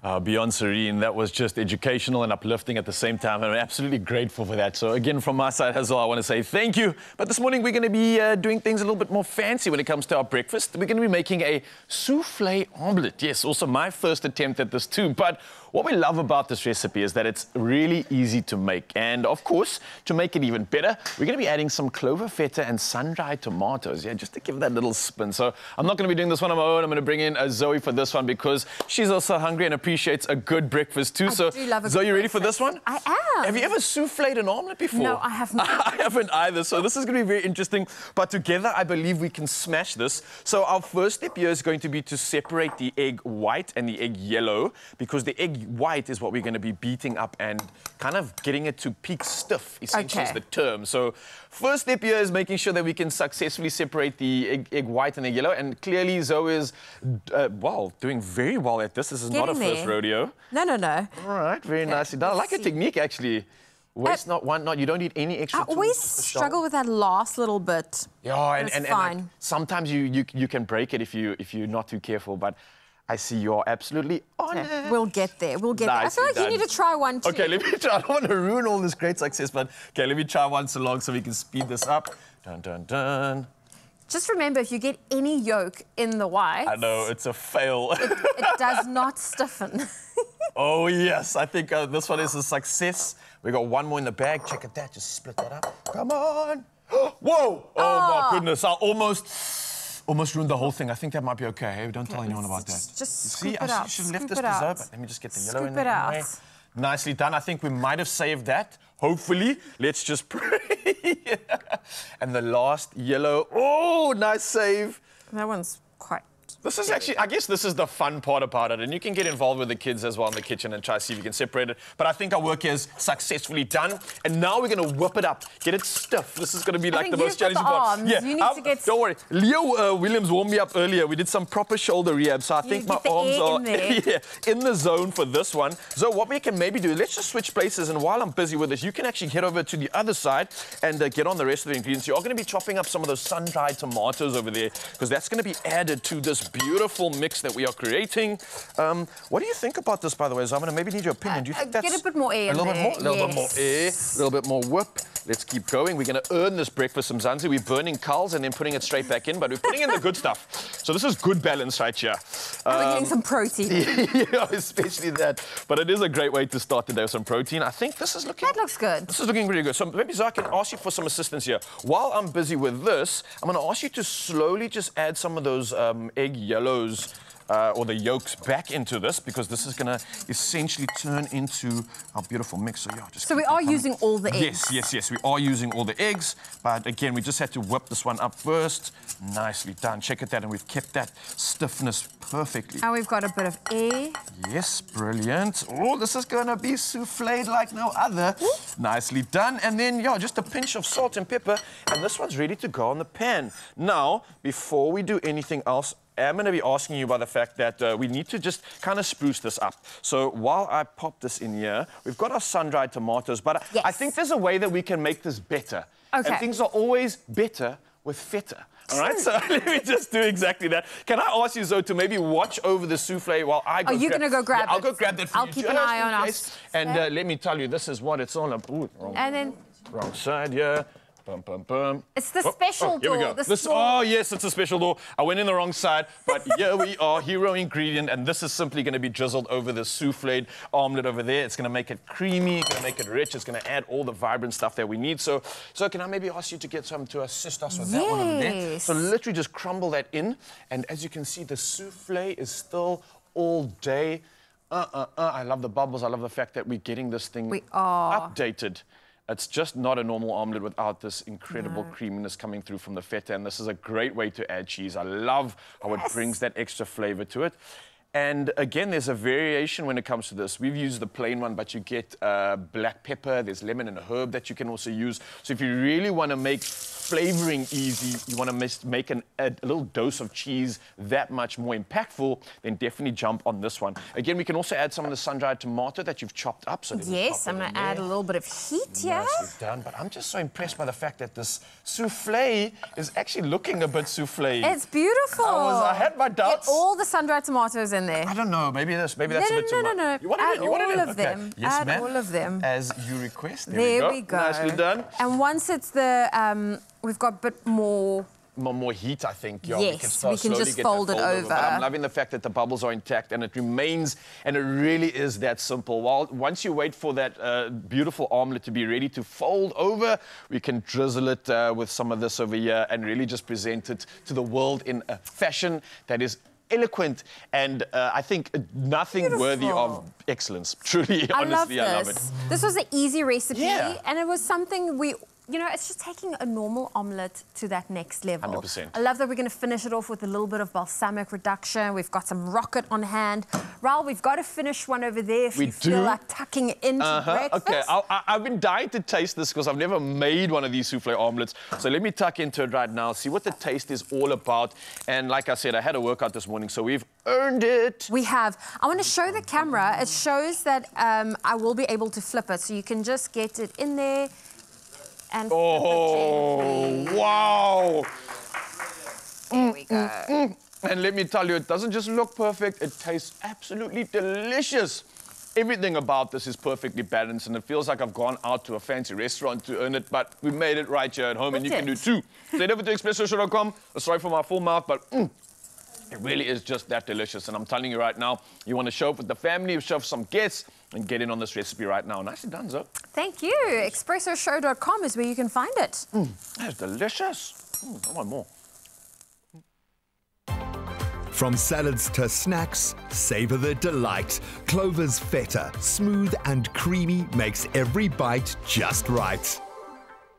Beyond serene, that was just educational and uplifting at the same time, and I'm absolutely grateful for that. So again, from my side as well, I want to say thank you. But this morning, we're going to be doing things a little bit more fancy when it comes to our breakfast. We're going to be making a souffle omelette. Yes, also my first attempt at this too. But what we love about this recipe is that it's really easy to make. And of course, to make it even better, we're going to be adding some clover, feta, and sun-dried tomatoes, yeah, just to give that little spin. So I'm not going to be doing this one on my own. I'm going to bring in Zoe for this one because she's also hungry and appreciates a good breakfast too. So, Zoe, you ready for this one? I am. Have you ever souffled an omelette before? No, I have not. I haven't either. So this is going to be very interesting. But together, I believe we can smash this. So our first step here is going to be to separate the egg white and the egg yellow, because the egg white is what we're going to be beating up and kind of getting it to peak stiff, essentially is the term. So first step here is making sure that we can successfully separate the egg white and the yellow. And clearly, Zoe is, well, doing very well at this. This is not a first rodeo. No, no, no. All right, very nicely done. I like your technique, actually. Waste not, want not. You don't need any extra I always struggle with that last little bit. Yeah, and like, sometimes you can break it if you're not too careful, but I see you're absolutely on it. We'll get there. We'll get there. I feel like you need to try one too. Okay, let me try. I don't want to ruin all this great success, but okay, let me try once along so we can speed this up. Dun, dun, dun. Just remember, if you get any yolk in the white... I know, it's a fail. It does not stiffen. Oh, yes. I think this one is a success. We got one more in the bag. Check it that. Just split that up. Come on. Whoa. Oh, my goodness. I almost ruined the whole thing. I think that might be okay. Hey, don't tell anyone about that. Just scoop it out. I should have left this preserved, but let me just get the yellow in there. Scoop it out. Nicely done. I think we might have saved that. Hopefully. Let's just pray. And the last yellow. Oh, nice save. That one's quite... This is actually, I guess this is the fun part about it, and you can get involved with the kids as well in the kitchen and try to see if you can separate it. But I think our work here is successfully done, and now we're going to whip it up, get it stiff. This is going to be like the most challenging part. Yeah, you need to get... Don't worry. Leo Williams warmed me up earlier. We did some proper shoulder rehab, so I think my arms are in the zone for this one. So what we can maybe do, let's just switch places, and while I'm busy with this, you can actually head over to the other side and get on the rest of the ingredients. You are going to be chopping up some of those sun-dried tomatoes over there, because that's going to be added to this beautiful mix that we are creating. What do you think about this, by the way, Zamina? Maybe need your opinion. Do you think that's... Get a bit more air a little bit more? A little bit more air, a little bit more whip. Let's keep going. We're going to earn this breakfast from Mzansi. We're burning culls and then putting it straight back in, but we're putting in the good stuff. So this is good balance right here. We're getting some protein. Yeah, especially that. But it is a great way to start the day with some protein. I think this is looking... That looks good. This is looking really good. So maybe, Zara, I can ask you for some assistance here. While I'm busy with this, I'm going to ask you to slowly just add some of those egg yellows or the yolks back into this, because this is going to essentially turn into our beautiful mix. So, yeah, just we are using all the eggs. Yes, we are using all the eggs. But again, we just had to whip this one up first. Nicely done. Check it out, and we've kept that stiffness perfectly. Now we've got a bit of air. Yes, brilliant. Oh, this is going to be souffled like no other. Ooh. Nicely done. And then, yeah, just a pinch of salt and pepper, and this one's ready to go on the pan. Now, before we do anything else, I'm going to be asking you about the fact that we need to just kind of spruce this up. So while I pop this in here, we've got our sun-dried tomatoes, but I think there's a way that we can make this better. Okay. And things are always better with feta. All right, so let me just do exactly that. Can I ask you, Zoe, to maybe watch over the souffle while I go? Are you going to go grab it? I'll go grab that for you. I'll keep an eye on us. And let me tell you, this is what it's all about. Ooh, wrong side, yeah. Bum, bum, bum. It's the special door. Here we go. Oh, yes, it's a special door. I went in the wrong side, but here we are, hero ingredient, and this is simply going to be drizzled over the souffled omelette over there. It's going to make it creamy, it's going to make it rich, it's going to add all the vibrant stuff that we need. So can I maybe ask you to get some to assist us with that one over there? So literally just crumble that in, and as you can see, the souffle is still all day. I love the bubbles. I love the fact that we're getting this thing updated. It's just not a normal omelette without this incredible creaminess coming through from the feta, and this is a great way to add cheese. I love how it brings that extra flavor to it. And again, there's a variation when it comes to this. We've used the plain one, but you get black pepper, there's lemon and herb that you can also use. So if you really want to make flavoring easy, you want to make a little dose of cheese that much more impactful, then definitely jump on this one. Again, we can also add some of the sun-dried tomato that you've chopped up. So yes, I'm going to add a little bit of heat here. Nicely done, but I'm just so impressed by the fact that this souffle is actually looking a bit souffle. It's beautiful. I had my doubts. Get all the sun-dried tomatoes in in there? I don't know. Maybe that's a bit too much. No. You want Add it in? You want it in? all of them. Yes, Add ma'am. all of them. As you request. There we go. Nicely done. And once it's the, we've got a bit more. More heat, I think. Yeah, Yes, we can just get that fold it over. But I'm loving the fact that the bubbles are intact and it remains, and it really is that simple. Once you wait for that beautiful omelette to be ready to fold over, we can drizzle it with some of this over here and really just present it to the world in a fashion that is eloquent and I think nothing worthy of excellence. Truly, honestly, I love it. This was an easy recipe, Yeah. and it was something you know, it's just taking a normal omelette to that next level. 100%. I love that we're going to finish it off with a little bit of balsamic reduction. We've got some rocket on hand. Raul, we've got to finish one over there if you feel like tucking into breakfast. Okay, I've been dying to taste this because I've never made one of these souffle omelettes. So let me tuck into it right now, see what the taste is all about. And like I said, I had a workout this morning, so we've earned it. We have. I want to show the camera. It shows that I will be able to flip it, so you can just get it in there. And wow! There we go. And let me tell you, it doesn't just look perfect, it tastes absolutely delicious. Everything about this is perfectly balanced, and it feels like I've gone out to a fancy restaurant to earn it, but we made it right here at home, and you can do too. So head over to Expresso.com. Sorry for my full mouth, but it really is just that delicious. And I'm telling you right now, you want to show up with the family, show up some guests, and get in on this recipe right now. Nicely done, Zo. Thank you. ExpressoShow.com is where you can find it. That's delicious. I want more. From salads to snacks, savor the delight. Clover's Feta, smooth and creamy, makes every bite just right.